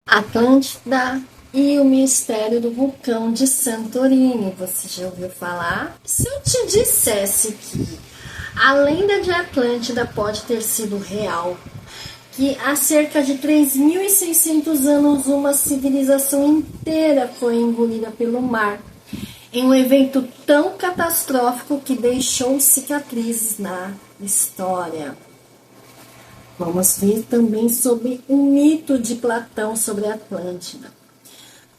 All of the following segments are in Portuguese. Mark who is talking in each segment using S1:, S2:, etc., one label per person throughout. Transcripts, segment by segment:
S1: Atlântida e o mistério do vulcão de Santorini. Você já ouviu falar? Se eu te dissesse que a lenda de Atlântida pode ter sido real, que há cerca de 3.600 anos uma civilização inteira foi engolida pelo mar, em um evento tão catastrófico que deixou cicatrizes na história. Vamos ver também sobre o mito de Platão sobre a Atlântida.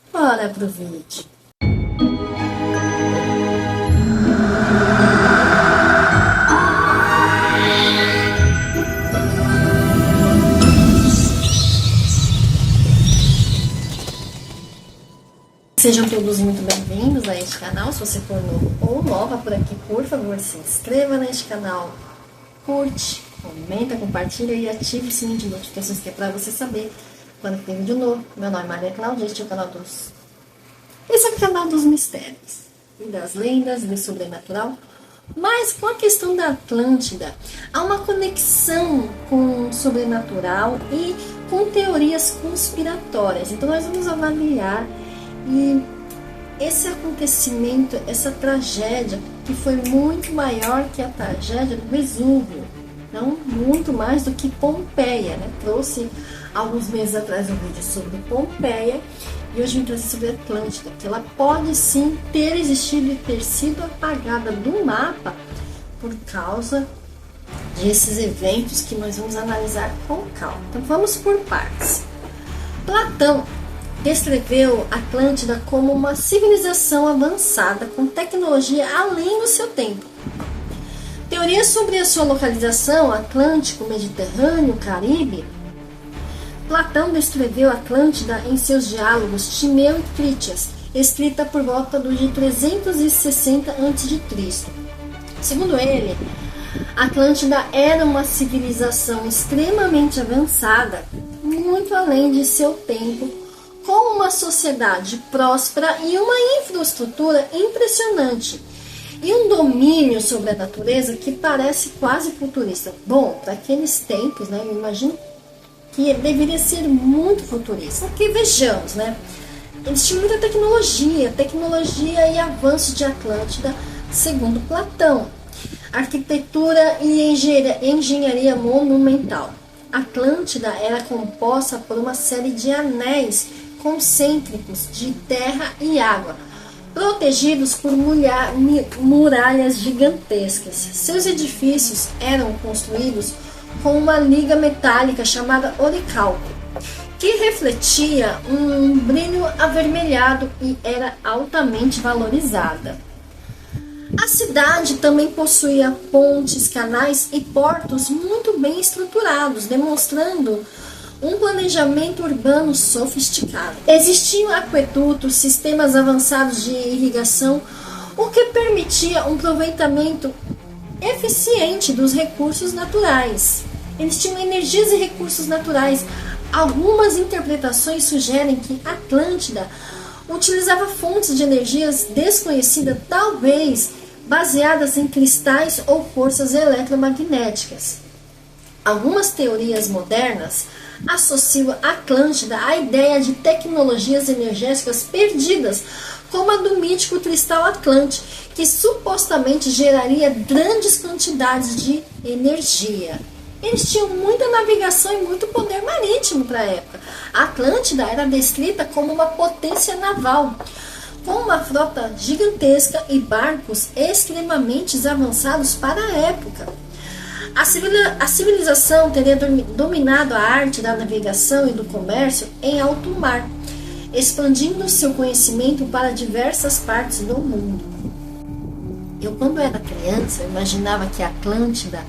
S1: Bora pro vídeo. Sejam todos muito bem-vindos a este canal. Se você for novo ou nova por aqui, por favor, se inscreva neste canal, curte, comenta, compartilha e ative o sininho de notificações, que é para você saber quando tem vídeo novo. Meu nome é Maria Cláudia, este é o canal dos... Esse é o canal dos mistérios e das lendas e do sobrenatural. Mas com a questão da Atlântida, há uma conexão com o sobrenatural e com teorias conspiratórias. Então nós vamos avaliar e esse acontecimento, essa tragédia, que foi muito maior que a tragédia do Vesúvio, não muito mais do que Pompeia, né? Trouxe alguns meses atrás um vídeo sobre Pompeia e hoje vim trazer sobre Atlântida, que ela pode sim ter existido e ter sido apagada do mapa por causa desses eventos que nós vamos analisar com calma. Então vamos por partes. Platão descreveu Atlântida como uma civilização avançada com tecnologia além do seu tempo. Teorias sobre a sua localização, Atlântico, Mediterrâneo, Caribe. Platão descreveu Atlântida em seus diálogos Timeu e Critias, escrita por volta do de 360 a.C. Segundo ele, Atlântida era uma civilização extremamente avançada, muito além de seu tempo, com uma sociedade próspera e uma infraestrutura impressionante, e um domínio sobre a natureza que parece quase futurista. Bom, para aqueles tempos, né, eu imagino que deveria ser muito futurista. Porque vejamos, né, eles tinham muita tecnologia e avanço de Atlântida, segundo Platão. Arquitetura e engenharia monumental. Atlântida era composta por uma série de anéis concêntricos de terra e água, protegidos por muralhas gigantescas. Seus edifícios eram construídos com uma liga metálica chamada oricalco, que refletia um brilho avermelhado e era altamente valorizada. A cidade também possuía pontes, canais e portos muito bem estruturados, demonstrando um planejamento urbano sofisticado. Existiam aquedutos, sistemas avançados de irrigação, o que permitia um aproveitamento eficiente dos recursos naturais. Eles tinham energias e recursos naturais. Algumas interpretações sugerem que Atlântida utilizava fontes de energias desconhecidas, talvez baseadas em cristais ou forças eletromagnéticas. Algumas teorias modernas associam Atlântida à ideia de tecnologias energéticas perdidas, como a do mítico cristal Atlante, que supostamente geraria grandes quantidades de energia. Eles tinham muita navegação e muito poder marítimo para a época. A Atlântida era descrita como uma potência naval, com uma frota gigantesca e barcos extremamente avançados para a época. A civilização teria dominado a arte da navegação e do comércio em alto mar, expandindo seu conhecimento para diversas partes do mundo. Eu, quando era criança, imaginava que a Atlântida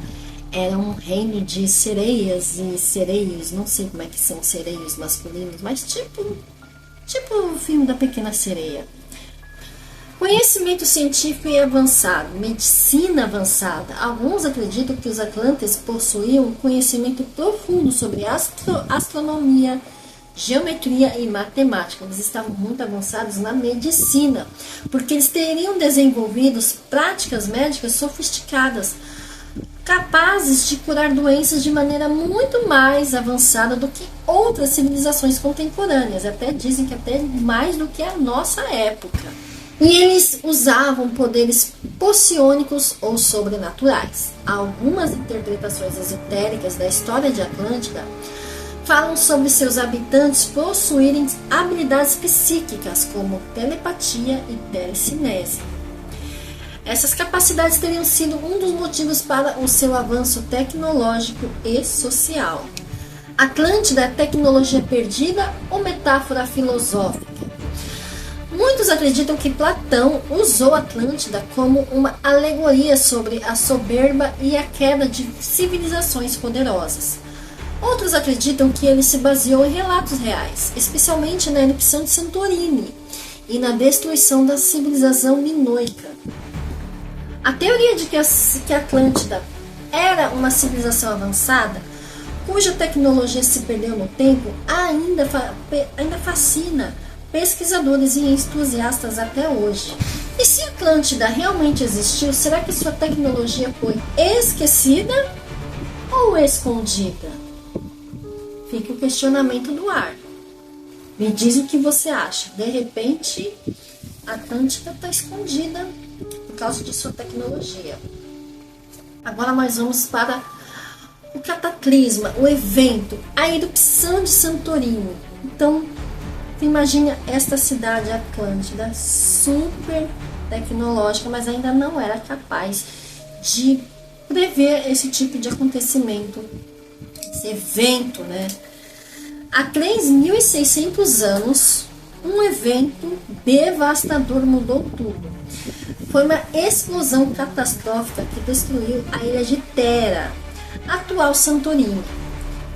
S1: era um reino de sereias e sereios, não sei como é que são sereios masculinos, mas tipo o filme da Pequena Sereia. Conhecimento científico e avançado, medicina avançada. Alguns acreditam que os atlantes possuíam um conhecimento profundo sobre astronomia, geometria e matemática. Eles estavam muito avançados na medicina, porque eles teriam desenvolvido práticas médicas sofisticadas, capazes de curar doenças de maneira muito mais avançada do que outras civilizações contemporâneas, até dizem que até mais do que a nossa época. E eles usavam poderes psiônicos ou sobrenaturais. Algumas interpretações esotéricas da história de Atlântida falam sobre seus habitantes possuírem habilidades psíquicas, como telepatia e telecinese. Essas capacidades teriam sido um dos motivos para o seu avanço tecnológico e social. Atlântida é tecnologia perdida ou metáfora filosófica? Muitos acreditam que Platão usou Atlântida como uma alegoria sobre a soberba e a queda de civilizações poderosas. Outros acreditam que ele se baseou em relatos reais, especialmente na erupção de Santorini e na destruição da civilização minoica. A teoria de que Atlântida era uma civilização avançada, cuja tecnologia se perdeu no tempo, ainda fascina pesquisadores e entusiastas até hoje. E se Atlântida realmente existiu, será que sua tecnologia foi esquecida ou escondida? Fica o questionamento no ar. Me diz o que você acha. De repente, Atlântida está escondida por causa de sua tecnologia. Agora nós vamos para o cataclisma, o evento, a erupção de Santorini. Então, imagina esta cidade Atlântida, super tecnológica, mas ainda não era capaz de prever esse tipo de acontecimento, esse evento, né? Há 3.600 anos, um evento devastador mudou tudo. Foi uma explosão catastrófica que destruiu a ilha de Thera, atual Santorini.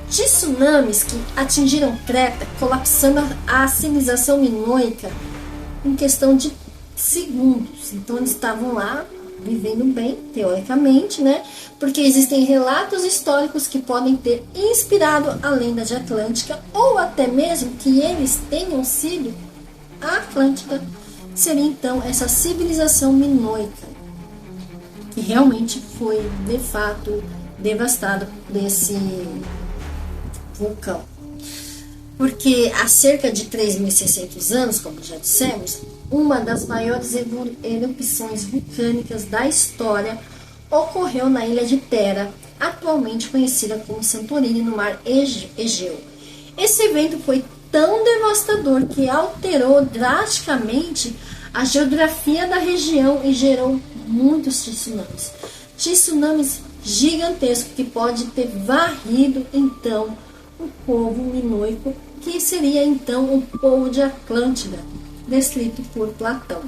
S1: Tsunamis que atingiram Creta, colapsando a civilização minoica em questão de segundos. Então eles estavam lá vivendo bem, teoricamente, né? Porque existem relatos históricos que podem ter inspirado a lenda de Atlântica, ou até mesmo que eles tenham sido a Atlântida. Seria então essa civilização minoica, que realmente foi, de fato, devastada por esse vulcão. Porque há cerca de 3.600 anos, como já dissemos, uma das maiores erupções vulcânicas da história ocorreu na ilha de Thera, atualmente conhecida como Santorini, no mar Egeu. Esse evento foi tão devastador que alterou drasticamente a geografia da região e gerou muitos tsunamis. Tsunamis gigantescos que pode ter varrido então o povo minoico, que seria então o povo de Atlântida, descrito por Platão.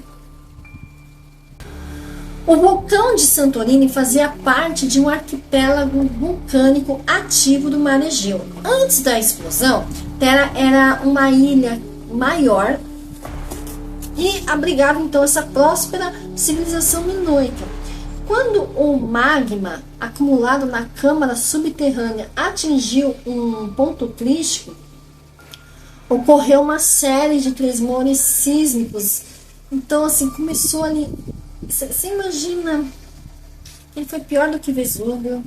S1: O vulcão de Santorini fazia parte de um arquipélago vulcânico ativo do mar Egeu. Antes da explosão, Thera era uma ilha maior e abrigava então essa próspera civilização minoica. Quando o magma acumulado na câmara subterrânea atingiu um ponto crítico, ocorreu uma série de tremores sísmicos. Então, assim, começou ali. Você imagina, ele foi pior do que Vesúvio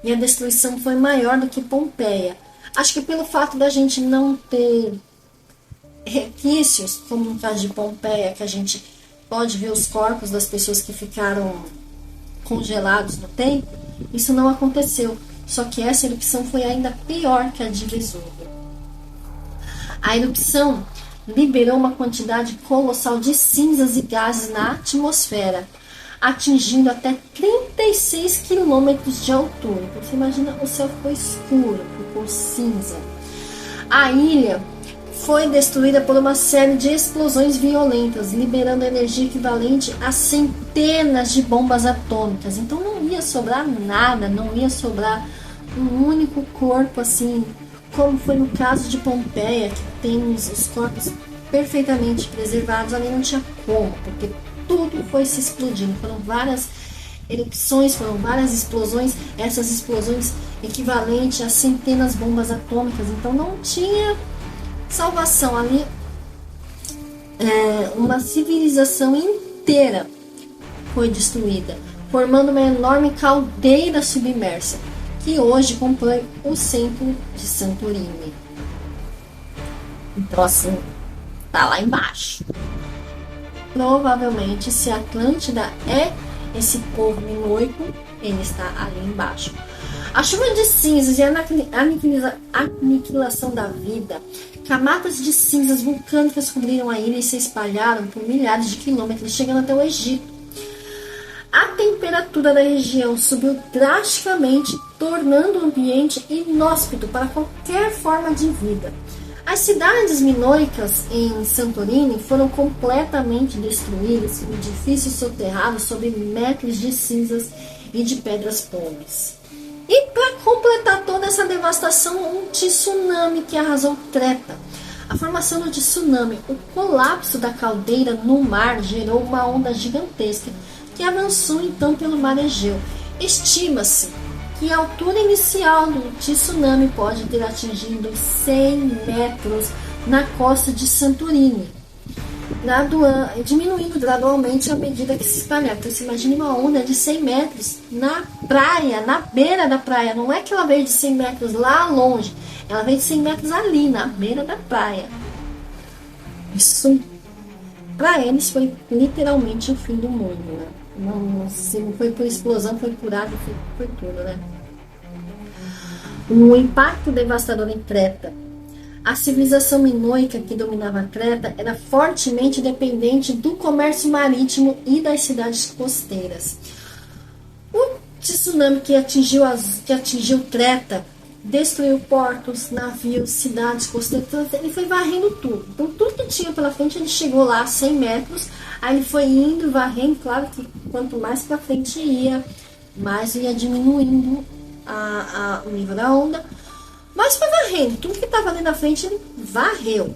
S1: e a destruição foi maior do que Pompeia. Acho que pelo fato da gente não ter resquícios, como no caso de Pompeia, que a gente pode ver os corpos das pessoas que ficaram congelados no tempo, isso não aconteceu. Só que essa erupção foi ainda pior que a de Vesúvio. A erupção liberou uma quantidade colossal de cinzas e gases na atmosfera, atingindo até 36 quilômetros de altura. Então, você imagina, o céu ficou escuro, ficou cinza. A ilha foi destruída por uma série de explosões violentas, liberando energia equivalente a centenas de bombas atômicas. Então não ia sobrar nada, não ia sobrar um único corpo assim, como foi no caso de Pompeia, que tem os corpos perfeitamente preservados. Ali não tinha como, porque tudo foi se explodindo. Foram várias erupções, foram várias explosões, essas explosões equivalentes a centenas de bombas atômicas. Então não tinha salvação ali. Uma civilização inteira foi destruída. formando uma enorme caldeira submersa, que hoje compõe o centro de Santorini. Então, assim, tá lá embaixo. Provavelmente, se a Atlântida é esse povo minoico, ele está ali embaixo. A chuva de cinzas e a aniquilação da vida, camadas de cinzas vulcânicas cobriram a ilha e se espalharam por milhares de quilômetros, chegando até o Egito. A temperatura da região subiu drasticamente, tornando o ambiente inóspito para qualquer forma de vida. As cidades minoicas em Santorini foram completamente destruídas, com edifícios soterrados sob metros de cinzas e de pedras podres. E para completar toda essa devastação, um tsunami que arrasou Creta. A formação do tsunami, o colapso da caldeira no mar, gerou uma onda gigantesca que avançou então pelo mar Egeu. Estima-se que a altura inicial do tsunami pode ter atingido 100 metros na costa de Santorini, diminuindo gradualmente à medida que se espalhar. Então você imagina uma onda de 100 metros na praia, na beira da praia. Não é que ela veio de 100 metros lá longe, ela veio de 100 metros ali, na beira da praia. Isso, para eles, foi literalmente o fim do mundo, né? Não, se não foi por explosão, foi por água, foi tudo, né? Um impacto devastador em Creta. A civilização minoica que dominava Creta era fortemente dependente do comércio marítimo e das cidades costeiras. O tsunami que atingiu Creta destruiu portos, navios, cidades costeiras. Ele foi varrendo tudo. Então, tudo que tinha pela frente, ele chegou lá a 100 metros. Aí ele foi indo, varrendo. Claro que quanto mais para frente ia, mais ia diminuindo o nível da onda. Mas foi varrendo. Tudo que estava ali na frente, ele varreu.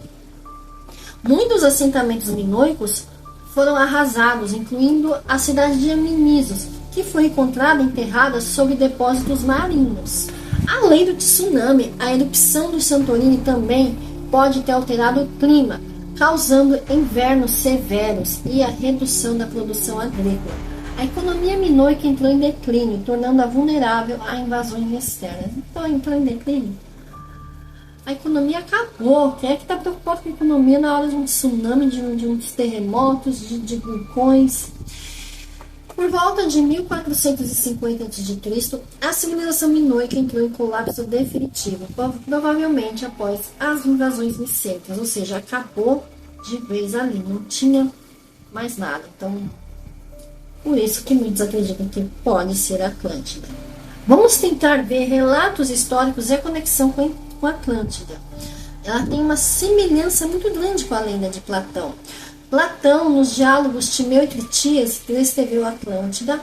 S1: Muitos assentamentos minoicos foram arrasados, incluindo a cidade de Amnisos, que foi encontrada enterrada sob depósitos marinhos. Além do tsunami, a erupção do Santorini também pode ter alterado o clima, causando invernos severos e a redução da produção agrícola. A economia minoica entrou em declínio, tornando-a vulnerável a invasões externas. Então, entrou em declínio. A economia acabou. Quem é que está preocupado com a economia na hora de um tsunami, de uns terremotos, de vulcões? Por volta de 1450 a.C., a civilização minoica entrou em colapso definitivo, provavelmente após as invasões micênicas, ou seja, acabou de vez ali, não tinha mais nada. Então, por isso que muitos acreditam que pode ser a Atlântida. Vamos tentar ver relatos históricos e a conexão com a Atlântida. Ela tem uma semelhança muito grande com a lenda de Platão. Platão, nos diálogos Timeu e Critias, descreveu a Atlântida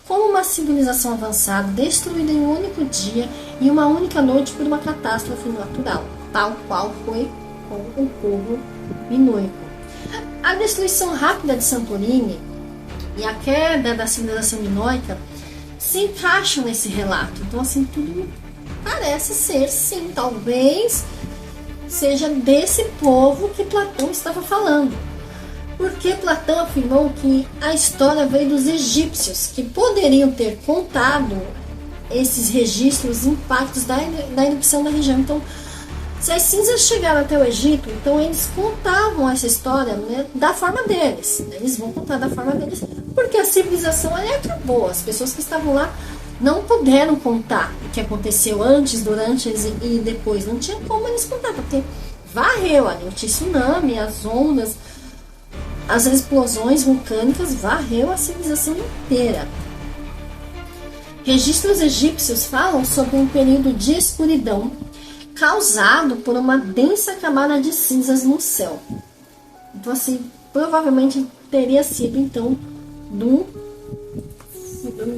S1: como uma civilização avançada, destruída em um único dia e uma única noite por uma catástrofe natural, tal qual foi com o povo minoico. A destruição rápida de Santorini e a queda da civilização minoica se encaixam nesse relato. Então, assim, tudo parece ser, sim, talvez seja desse povo que Platão estava falando. Porque Platão afirmou que a história veio dos egípcios, que poderiam ter contado esses registros, impactos da erupção da região. Então, se as cinzas chegaram até o Egito, então eles contavam essa história, né, da forma deles. Eles vão contar da forma deles, porque a civilização ali acabou. As pessoas que estavam lá não puderam contar o que aconteceu antes, durante e depois. Não tinha como eles contar, porque varreu ali o tsunami, as ondas, as explosões vulcânicas, varreu a civilização inteira. Registros egípcios falam sobre um período de escuridão causado por uma densa camada de cinzas no céu. Então, assim, provavelmente teria sido, então, do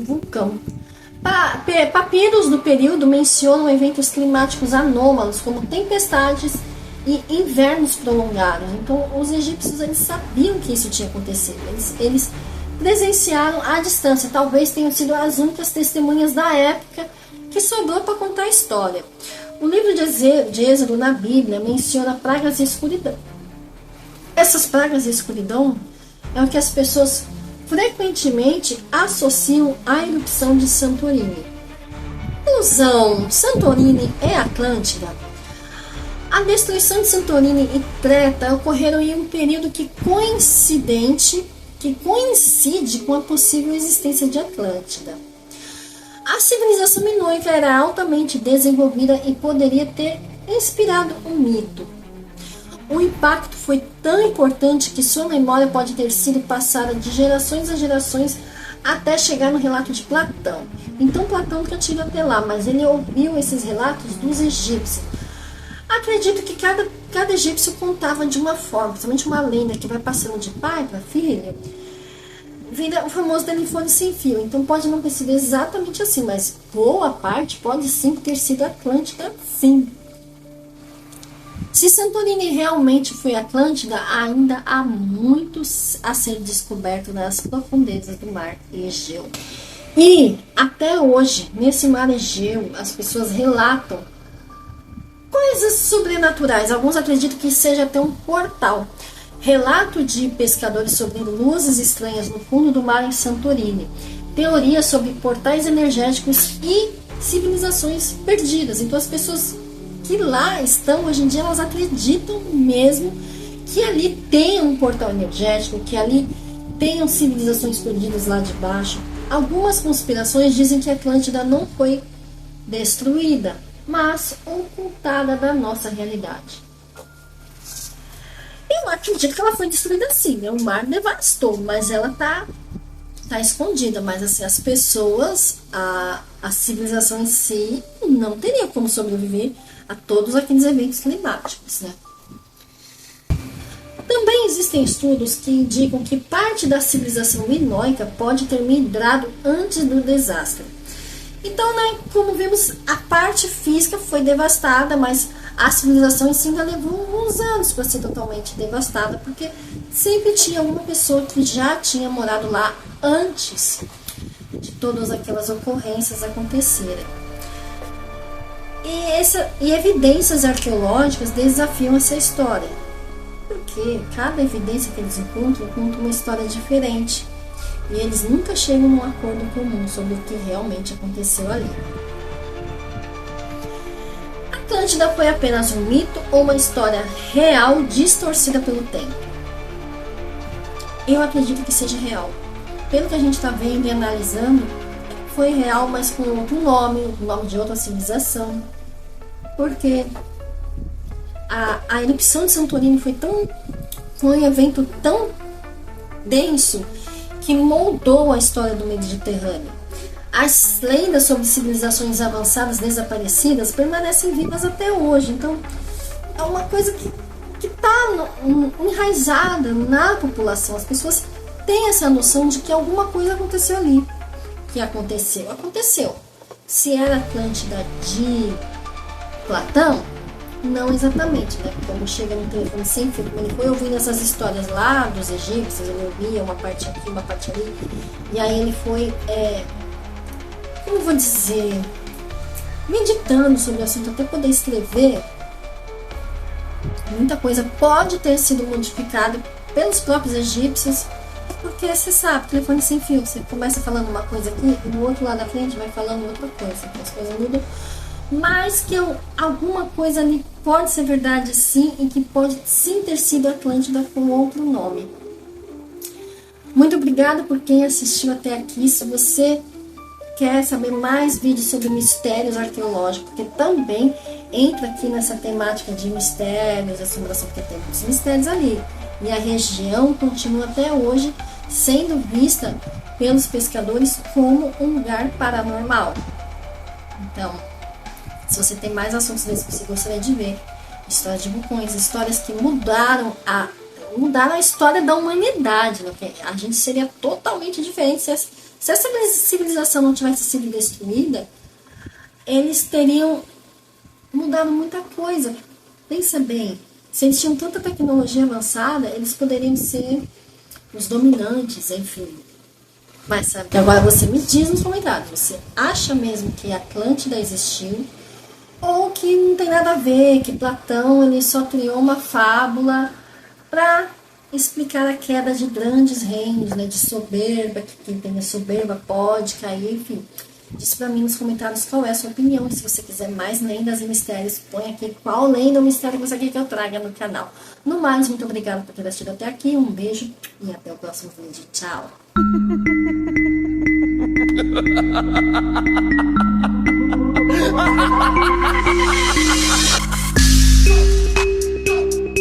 S1: vulcão. Papiros do período mencionam eventos climáticos anômalos, como tempestades e invernos prolongados. Então, os egípcios, eles sabiam que isso tinha acontecido. Eles presenciaram à distância. Talvez tenham sido as únicas testemunhas da época que sobrou para contar a história. O livro de Êxodo na Bíblia menciona pragas e escuridão. Essas pragas e escuridão é o que as pessoas frequentemente associam a erupção de Santorini. Conclusão: Santorini é Atlântida? A destruição de Santorini e Creta ocorreram em um período que coincide com a possível existência de Atlântida. A civilização minoica era altamente desenvolvida e poderia ter inspirado um mito. O impacto foi tão importante que sua memória pode ter sido passada de gerações a gerações até chegar no relato de Platão. Então Platão nunca tinha ido até lá, mas ele ouviu esses relatos dos egípcios. Acredito que cada egípcio contava de uma forma, principalmente uma lenda que vai passando de pai para filho, vira o famoso telefone sem fio. Então pode não ter sido exatamente assim, mas boa parte pode sim ter sido Atlântida, sim. Se Santorini realmente foi Atlântida, ainda há muito a ser descoberto nas profundezas do mar Egeu. E até hoje, nesse mar Egeu, as pessoas relatam coisas sobrenaturais. Alguns acreditam que seja até um portal. Relato de pescadores sobre luzes estranhas no fundo do mar em Santorini. Teorias sobre portais energéticos e civilizações perdidas. Então as pessoas que lá estão, hoje em dia, elas acreditam mesmo que ali tem um portal energético, que ali tenham civilizações perdidas lá de baixo. Algumas conspirações dizem que a Atlântida não foi destruída, mas ocultada da nossa realidade. Eu acredito que ela foi destruída sim, né? O mar devastou, mas ela tá escondida. Mas assim, as pessoas, a civilização em si, não teria como sobreviver a todos aqueles eventos climáticos, né? Também existem estudos que indicam que parte da civilização minoica pode ter migrado antes do desastre. Então, né, como vimos, a parte física foi devastada, mas a civilização em si ainda levou alguns anos para ser totalmente devastada, porque sempre tinha uma pessoa que já tinha morado lá antes de todas aquelas ocorrências acontecerem. E evidências arqueológicas desafiam essa história, porque cada evidência que eles encontram conta uma história diferente. E eles nunca chegam a um acordo comum sobre o que realmente aconteceu ali. Atlântida foi apenas um mito ou uma história real distorcida pelo tempo? Eu acredito que seja real. Pelo que a gente está vendo e analisando, foi real, mas com outro nome, o nome de outra civilização. Porque a erupção de Santorini foi um evento tão denso que moldou a história do Mediterrâneo. As lendas sobre civilizações avançadas desaparecidas permanecem vivas até hoje. Então, é uma coisa que está enraizada na população. As pessoas têm essa noção de que alguma coisa aconteceu ali. Que aconteceu. Se era Atlântida de Platão, não exatamente, né? Como chega no telefone sem fio, como ele foi ouvindo essas histórias lá dos egípcios, ele ouvia uma parte aqui, uma parte ali, e aí ele foi, como eu vou dizer, meditando sobre o assunto até poder escrever. Muita coisa pode ter sido modificada pelos próprios egípcios, porque você sabe, telefone sem fio, você começa falando uma coisa aqui e no outro lado da frente vai falando outra coisa, então as coisas mudam. Mas que alguma coisa ali pode ser verdade sim, e que pode sim ter sido Atlântida com outro nome. Muito obrigada por quem assistiu até aqui. Se você quer saber mais vídeos sobre mistérios arqueológicos, porque também entra aqui nessa temática de mistérios, assombração, porque tem muitos mistérios ali. E a região continua até hoje sendo vista pelos pescadores como um lugar paranormal. Então, se você tem mais assuntos desses que você gostaria de ver, histórias de vulcões, histórias que mudaram a história da humanidade, né? A gente seria totalmente diferente se essa civilização não tivesse sido destruída. Eles teriam mudado muita coisa. Pensa bem, se eles tinham tanta tecnologia avançada, eles poderiam ser os dominantes, enfim. Mas sabe, agora você me diz nos comentários, você acha mesmo que a Atlântida existiu? Ou que não tem nada a ver, que Platão ele só criou uma fábula para explicar a queda de grandes reinos, né, de soberba, que quem tem a soberba pode cair, enfim. Diz pra mim nos comentários qual é a sua opinião, e se você quiser mais lendas e mistérios, põe aqui qual lenda ou mistério que você quer que eu traga no canal. No mais, muito obrigada por ter assistido até aqui, um beijo e até o próximo vídeo. Tchau!